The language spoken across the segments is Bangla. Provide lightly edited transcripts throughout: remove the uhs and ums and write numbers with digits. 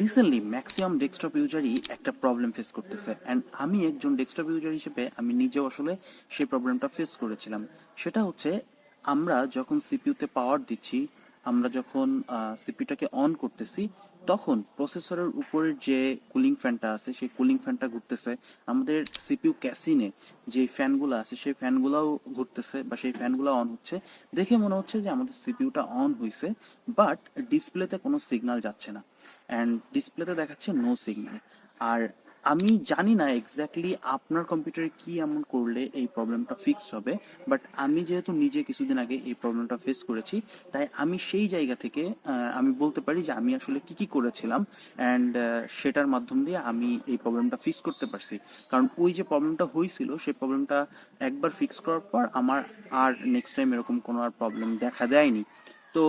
রিসেন্টলি ম্যাক্সিমাম ডেস্কটপ ইউজারই একটা প্রবলেম ফেস করতেছে, অ্যান্ড আমি একজন ডেস্কটপ ইউজার হিসেবে আমি নিজেও আসলে সেই প্রবলেমটা ফেস করেছিলাম। সেটা হচ্ছে, আমরা যখন সিপিইউতে পাওয়ার দিচ্ছি, আমরা যখন সিপিইউটাকে অন করতেছি, তখন প্রসেসরের উপরের যে কুলিং ফ্যানটা আছে সেই কুলিং ফ্যানটা ঘুরতেছে। আমাদের সিপিইউ ক্যাসিনে যে ফ্যানগুলো আছে সেই ফ্যানগুলোও ঘুরতেছে বা সেই ফ্যানগুলো অন হচ্ছে। দেখে মনে হচ্ছে যে আমাদের সিপিইউটা অন হয়েছে, বাট ডিসপ্লেতে কোনো সিগন্যাল যাচ্ছে না, অ্যান্ড ডিসপ্লেতে দেখাচ্ছে নো সিগন্যাল। আর আমি জানি না এক্স্যাক্টলি আপনার কম্পিউটারে কি এমন করলে এই প্রবলেমটা ফিক্স হবে, বাট আমি যেহেতু নিজে কিছুদিন আগে এই প্রবলেমটা ফেস করেছি, তাই আমি সেই জায়গা থেকে আমি বলতে পারি যে আমি আসলে কি কি করেছিলাম, অ্যান্ড সেটার মাধ্যম দিয়ে আমি এই প্রবলেমটা ফিক্স করতে পারছি। কারণ ওই যে প্রবলেমটা হয়েছিল সেই প্রবলেমটা একবার ফিক্স করার পর আমার আর নেক্সট টাইম এরকম কোনো আর প্রবলেম দেখা দেয়নি। তো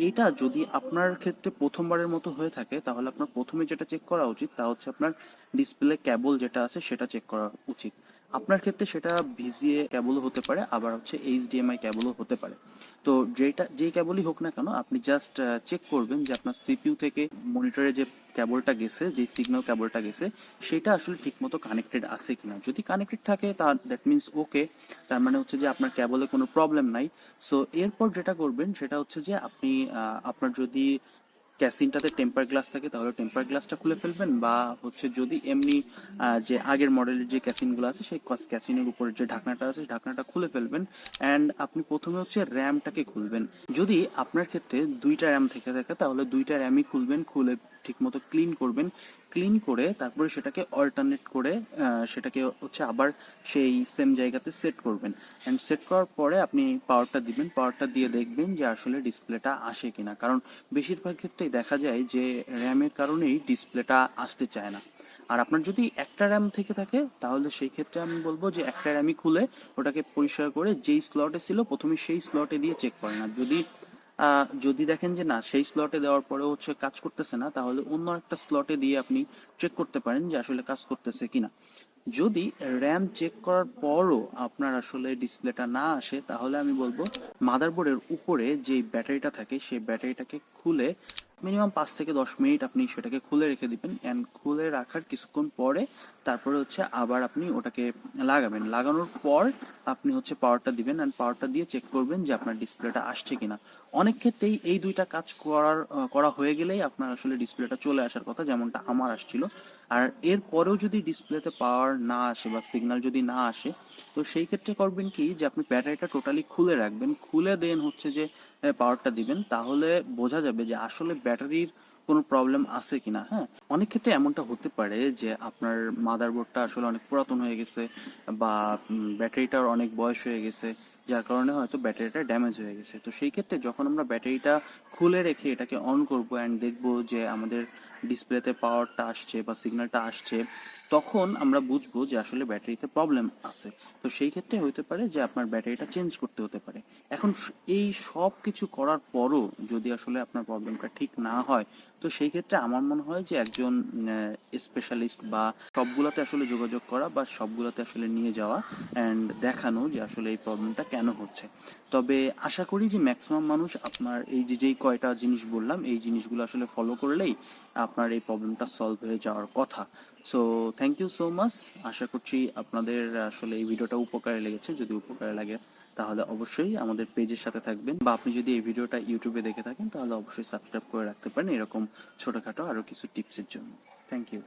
এটা যদি আপনার ক্ষেত্রে প্রথমবারের মতো হয়ে থাকে, তাহলে আপনার প্রথমে যেটা চেক করা উচিত তা হচ্ছে আপনার ডিসপ্লে কেবল যেটা আছে সেটা চেক করা উচিত। আপনার ক্ষেত্রে সেটা ভিজিএ কেবলও হতে পারে, আবার হচ্ছে এইচডিএমআই কেবলও হতে পারে। তো যেই কেবলই হোক না কেন, আপনি জাস্ট চেক করবেন যে আপনার সিপিইউ থেকে মনিটরে যে কেবলটা গেছে, যে সিগন্যাল কেবলটা গেছে, সেটা আসলে ঠিকমতো কানেক্টেড আছে কিনা। যদি কানেক্টেড থাকে তা দ্যাট মিনস ওকে, তার মানে হচ্ছে যে আপনার কেবলে কোনো প্রবলেম নাই। সো এরপর যেটা করবেন সেটা হচ্ছে যে আপনি আপনার যদি ক্যাসিনটাতে টেম্পার গ্লাস থাকে তাহলে টেম্পার গ্লাসটা খুলে ফেলবেন, বা হচ্ছে যদি এমনি যে আগের মডেলের যে ক্যাসিনগুলো আছে সেই ক্যাসিনের উপরে যে ঢাকনাটা আছে সেই ঢাকনাটা খুলে ফেলবেন। অ্যান্ড আপনি প্রথমে হচ্ছে র্যামটাকে খুলবেন। যদি আপনার ক্ষেত্রে দুইটা র্যাম থেকে থাকে তাহলে দুইটা র্যামই খুলবেন, খুলে ঠিকমতো ক্লিন করবেন। ক্লিন করে তারপরে সেটাকে অল্টারনেট করে সেটাকে হচ্ছে আবার সেই সেম জায়গাতে সেট করবেন। অ্যান্ড সেট করার পরে আপনি পাওয়ারটা দিবেন, পাওয়ারটা দিয়ে দেখবেন যে আসলে ডিসপ্লেটা আসে কিনা। কারণ বেশিরভাগ ক্ষেত্রেই দেখা যায় যে র্যামের কারণেই ডিসপ্লেটা আসতে চায় না। আর আপনার যদি একটা র্যাম থেকে থাকে তাহলে সেই ক্ষেত্রে আমি বলবো যে একটা র্যামই খুলে ওটাকে পরিষ্কার করে যেই স্লটে ছিল প্রথমে সেই স্লটে দিয়ে চেক করেন। আর যদি দেখেন যে না, সেই স্লটে দেওয়ার পরে হচ্ছে কাজ করতেছে না, তাহলে অন্য একটা স্লটে দিয়ে আপনি চেক করতে পারেন যে আসলে কাজ করতেছে কিনা। যদি র্যাম চেক করার পরও আপনার আসলে ডিসপ্লেটা না আসে, তাহলে আমি বলবো মাদারবোর্ডের উপরে যে ব্যাটারিটা থাকে সেই ব্যাটারিটাকে খুলে মিনিমাম 5 থেকে 10 মিনিট আপনি সেটাকে খুলে রেখে দিবেন। অ্যান্ড খুলে রাখার কিছুক্ষণ পরে তারপরে হচ্ছে আবার আপনি ওটাকে লাগাবেন। লাগানোর পর আপনি হচ্ছে পাওয়ারটা দিবেন, অ্যান্ড পাওয়ারটা দিয়ে চেক করবেন যে আপনার ডিসপ্লেটা আসছে কিনা। অনেক ক্ষেত্রেই এই দুইটা কাজ করা হয়ে গেলেই আপনার আসলে ডিসপ্লেটা চলে আসার কথা, যেমনটা আমার আসছিল। আর এর পরেও যদি ডিসপ্লেতে পাওয়ার না আসে বা সিগন্যাল যদি না আসে, তো সেই ক্ষেত্রে করবেন কি যে আপনি ব্যাটারিটা টোটালি খুলে রাখবেন, খুলে দেন হচ্ছে যে পাওয়ারটা দিবেন। তাহলে বোঝা যাবে যে আসলে ব্যাটারির কোনো প্রবলেম আছে কিনা। হ্যাঁ, অনেক ক্ষেত্রে এমনটা হতে পারে যে আপনার মাদারবোর্ডটা আসলে অনেক পুরাতন হয়ে গেছে, বা ব্যাটারিটার অনেক বয়স হয়ে গেছে, যার কারণে হয়তো ব্যাটারিটা ড্যামেজ হয়ে গেছে। তো সেই ক্ষেত্রে যখন আমরা ব্যাটারিটা খুলে রেখে এটাকে অন করবো অ্যান্ড দেখবো যে আমাদের ডিসপ্লেতে পাওয়ারটা আসছে বা সিগন্যালটা আসছে, তখন আমরা বুঝবো যে আসলে ব্যাটারিতে প্রবলেম আছে। তো সেই ক্ষেত্রে হতে পারে যে আপনার ব্যাটারিটা চেঞ্জ করতে হতে পারে। এখন এই সব কিছু করার পরও যদি আসলে আপনার প্রবলেমটা ঠিক না হয়, তো সেই ক্ষেত্রে আমার মনে হয় যে একজন স্পেশালিস্ট বা সবগুলোতে আসলে যোগাযোগ করা বা সবগুলোতে আসলে নিয়ে যাওয়া অ্যান্ড দেখানো যে আসলে এই প্রবলেমটা কেন হচ্ছে। তবে আশা করি যে ম্যাক্সিমাম মানুষ আপনার এই যেই কয়টা জিনিস বললাম এই জিনিসগুলো আসলে ফলো করলেই আপনার এই প্রবলেমটা সলভ হয়ে যাওয়ার কথা। So thank you so much. আশা করছি আপনাদের আসলে এই ভিডিওটা উপকারে লেগেছে। যদি উপকারে লাগে তাহলে অবশ্যই আমাদের পেজের সাথে থাকবেন, বা আপনি যদি এই ভিডিওটা ইউটিউবে দেখে থাকেন তাহলে অবশ্যই সাবস্ক্রাইব করে রাখতে পারেন এরকম ছোটোখাটো আরও কিছু টিপসের জন্য। Thank you.